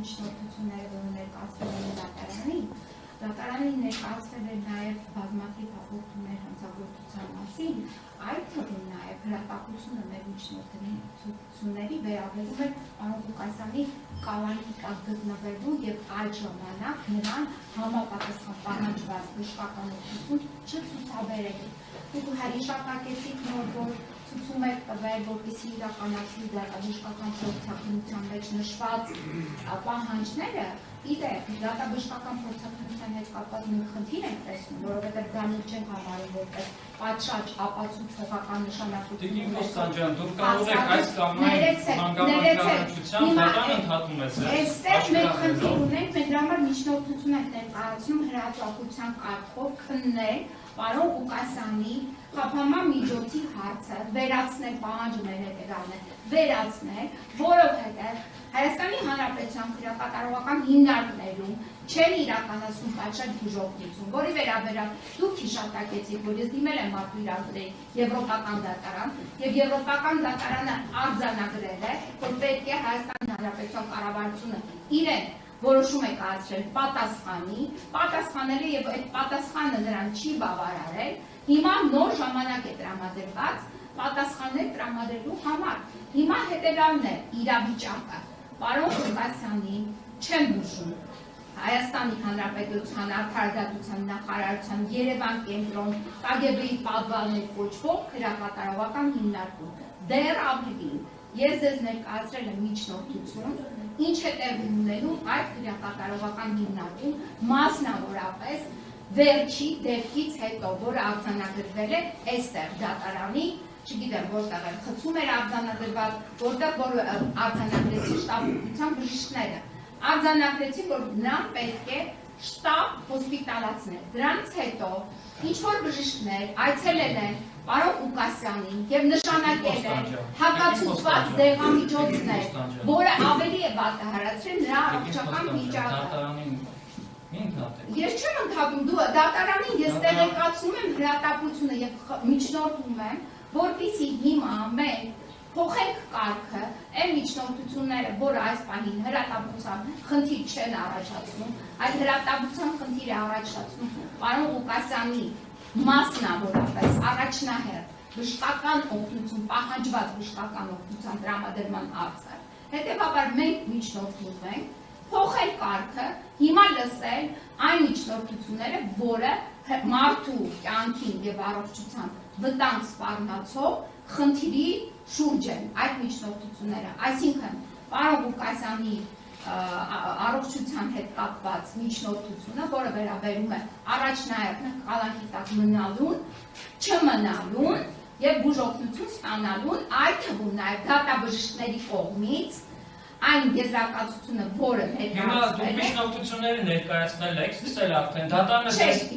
միջնորդությունները, որը ներկայացվել են դատարանին, դատարանին ներկայացվել են նաև բազմաթիվ հաղորդումներ հանցագործության մասին, այդ թվում նաև հրատապությունը մեր միջնորդությունների վերաբերում է պարոն Ղուկասյանի կալանքի տակ գտնվելու և այդ ժամանակ նրան համապատասխան պահանջված բժշկական օգնություն չցուցաբերելու։ Դուք հիշատակեցիք նոր, որ ցուցում եք տվել, որպեսզի իրականացվի դատաբժշկական փորձաքննության մեջ նշված պահանջները, իդեպ դատաբժշկական փորձաքննության հետ կապված մի խնդիր ենք տեսնում, որովհետև դա չենք համարում որպես պատշաճ ապացուցողական նշանակություն։ Տիկին Կոստանջյան, դուք կարող եք այս կամ այն հանգամանքահարությունությամբ դատան ընդհատում եք։ Այստեղ մենք խնդիր ունենք, մենք դրա համար միջնորդություն ենք ներկայացնում հրաժարակության կարգով քննել պարոն Ղուկասյանի խափանման միջոցի հարցը վերացնել, պահանջում են հետևյալն վերացնել, որովհետև Հայաստանի Հանրապետության քրեակատարողական հիմնարկներում չեն իրականացում պատշաճ բուժօգնություն, որի վերաբերյալ դուք հիշատակեցիք, որ ես դիմել եմ մարտիրագրել Եվրոպական դատարան, եւ Եվրոպական դատարանը արձանագրել է, որ պետք է Հայաստանի Հանրապետության կառավարությունը իրեն որոշում է կայացրել պատասխանել եւ այդ պատասխանը նրան չի բավարարել, հիմա նոր ժամանակ է տրամադրված պատասխաններ տրամադրելու համար։ Հիմա հետևյալն է իրավիճակը։ Պարոն Ղուկասյանին չեն բուժում Հայաստանի Հանրապետության Արդարադատության նախարարության Երևան կենտրոն ԿԳԲ-ի պատվալներ կոչվող քրեակատարողական հիմնարկում։ Դեռ ավելին, ես ձեզ ներկայացրել եմ միջնորդություն, ինչ է տեղի ունենում այդ քրեակատարողական հիմնարկում, մասնավորապես վերջի դեպքից հետո, որը արձանագրվել է այստեղ դատարանի, չգիտեմ որտեղ է, խցում էր արձանագրված, որտեղ որ արձանագրեցին շտապության բժիշկները, արձանագրեցին, որ նրան պետք է շտապ հոսպիտալացնել։ Դրանից հետո ինչ-որ բժիշկներ այցելել են պարոն Ղուկասյանին եւ նշանակել են հակացուցված դեղամիջոցներ, որը ավելի է վատահարացրել նրա առողջական վիճակը։ Ես չեմ ընդհատում, դու դատարանին ես տեղեկացնում եմ հրատապությունը եւ միջնորդում եմ, որպեսզի հիմա մենք փոխենք կարգը, այն միջնորդությունները, որը այս պահին հրատապության խնդիր չեն առաջացնում, այդ հրատապության խնդիր է առաջացնում պարոն Ղուկասյանի մասնավորապես առաջնահերթ բժշկական օգնություն, պահանջված բժշկական օգնության տրամադրման հարցը, հետևաբար մենք միջնորդում ենք, փոխել կարգը, հիմա լսել այն միջնորդությունները, որը մարդու կյանքին եւ առողջության վտանգ սպառնացող խնդիրի շուրջ են այդ միջնորդությունները, այսինքն պարոն Ղուկասյանի առողջության հետ կապված միջնորդությունը, որը վերաբերում է առաջնահերթ կալանքի տակ մնալուն, չմնալուն եւ բուժօգնություն ստանալուն, այդ թվում նաեւ դատաբժիշկների կողմից այն եզրակացությունը, որը ներկայացվել է։ Հիմա դուք միջնորդությունները ներկայացնել եք, սկսել արդեն դատանը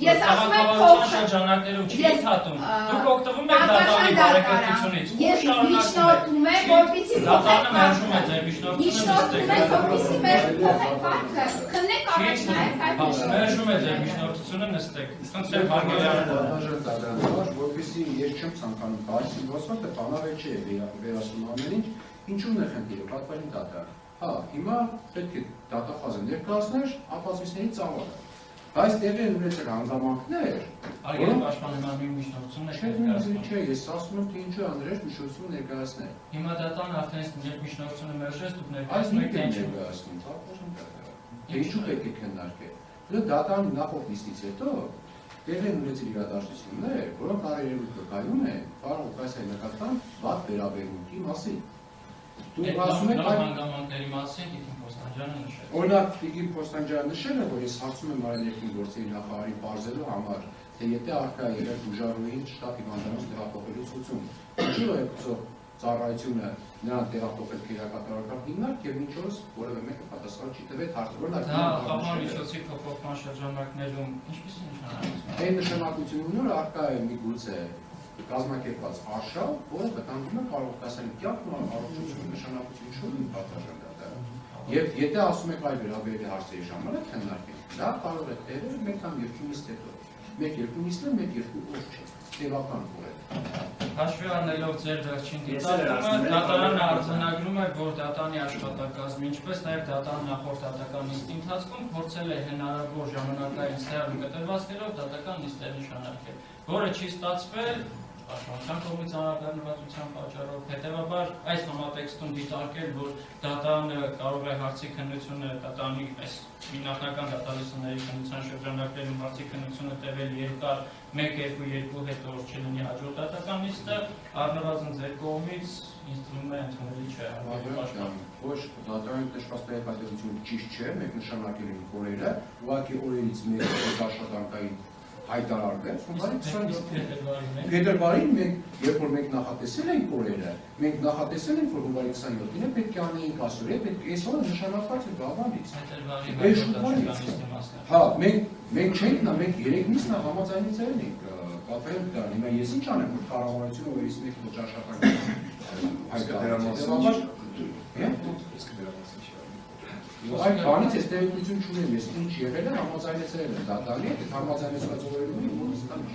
ես ասում եմ փոխ շրջանակներում չի ընդհատում։ Դուք օգտվում եք դատանի բարեկեցությունից։ Ես միջնորդում եմ, որպեսզի դատանը մերժում է ձեր միջնորդությունը, որպեսզի մեր փոխենք կարգը, քննենք առաջնահերթ այդ մերժում է ձեր միջնորդությունը, նստեք։ Խնդրեմ Հարգարյանը, որպեսզի ես չեմ ցանկանում բացի ոսկորը բանավեճ է վերացնում ամեն ինչ, ինչու՞մն է խնդիրը, պատվային դատարան։ Հա, հիմա պետք է դատախազը ներկայացներ ապացույցների ծավալը։ Բայց տեղի են ունեցել հանգամանքներ, Արգելը պաշտպանական միջնորդությունն է ներկայացնում։ Չէ, ես ասում եմ, թե ինչու է անհրաժեշտ միջնորդություն ներկայացնել։ Հիմա դատան արդեն միջնորդությունը մերժեց, դուք Այս ներկայացնում եք Թե ինչու պետք է քննարկել։ Դա դատարանի նախորդ նիստից հետո տեղի են ունեցել իրադարձություններ, որոնք արևելքը կայուն են պարոն Ղուկասյանի նկատմամբ վատ վերաբերմունքի մասին։ Դուք ասում եք այդ հանգամանքների մասին Տիկին Կոստանջյանը նշել։ Օրինակ Տիկին Կոստանջյանը նշել է, որ ես հարցում եմ արևելքի գործերի նախարարին բարձելու համար, թե եթե առկա է եղել բուժարուին շտապ հիվանդանոց տեղափոխելու ցուցում, ինչու է ծառայությունը նրան տեղափոխել քրեակատարական հիմնարկ եւ ինչ օրս որևէ մեկը պատասխան չի տվել հարցերին։ Դա խափան միջոցի փոփոխման շրջանակներում ինչպես նշանակություն։ Այն նշանակությունները առկա է միգուցե կազմակերպված արշավ, որը վտանգում է պարոն Ղուկասյանի կյանքն ու առողջությունը նշանակություն չունի պատասխան դատարան։ Եվ եթե ասում եք այլ վերաբերելի հարցերի ժամանակ քննարկենք, դա կարող է տևել մեկ կամ երկու նիստ հետո։ Մեկ երկու նիստը, մեկ երկու օր չէ։ տևական կորել։ Հաշվի առնելով ձեր վերջին դիտարկումը, դատարանը արձանագրում է, որ դատարանի աշխատակազմը, ինչպես նաև դատարանի նախորդ դատական նիստի ընթացքում փորձել է հնարավոր ժամանակային սերմ կտրվածքերով դատական նիստեր նշանակել, որը չի ստացվել Պաշտպանության կողմից անհավատարմության պատճառով, հետևաբար այս համատեքստում դիտարկել, որ դատարանը կարող է հարցի քննությունը դատարանի նախնական դատալիստների քննության շրջանակներում հարցի քննությունը տևել երկար 1-2 հետո չլինի հաջորդ դատական նիստը, առնվազն ձեր կողմից ինձ թվում է ընդունելի չէ։ Ոչ, դատարանի նշված տեղեկատվությունը ճիշտ չէ, մենք նշանակել ենք օրերը, ուղղակի օրերից մեկ աշխատանքային հայտարարվեց, հունվարի 27-ին։ Փետրվարին մենք, երբ որ մենք նախատեսել ենք օրերը, մենք նախատեսել ենք, որ հունվարի 27-ին պետք է անեինք այսօր, պետք է այսօր նշանակված է գավառից։ Հա, մենք չենք նա, մենք 3 միս նա համաձայնեցել ենք կապել դրան, հիմա ես ինչ անեմ, որ կառավարությունը օրերից մեկ ոչ աշխատանք հայտարարվեց։ Այդ բանից ես տեղեկություն չունեմ, ես ինչ եղել է, համաձայնեցել եմ դատարանի հետ, համաձայնեցված օրերում եմ, որ ստանալ։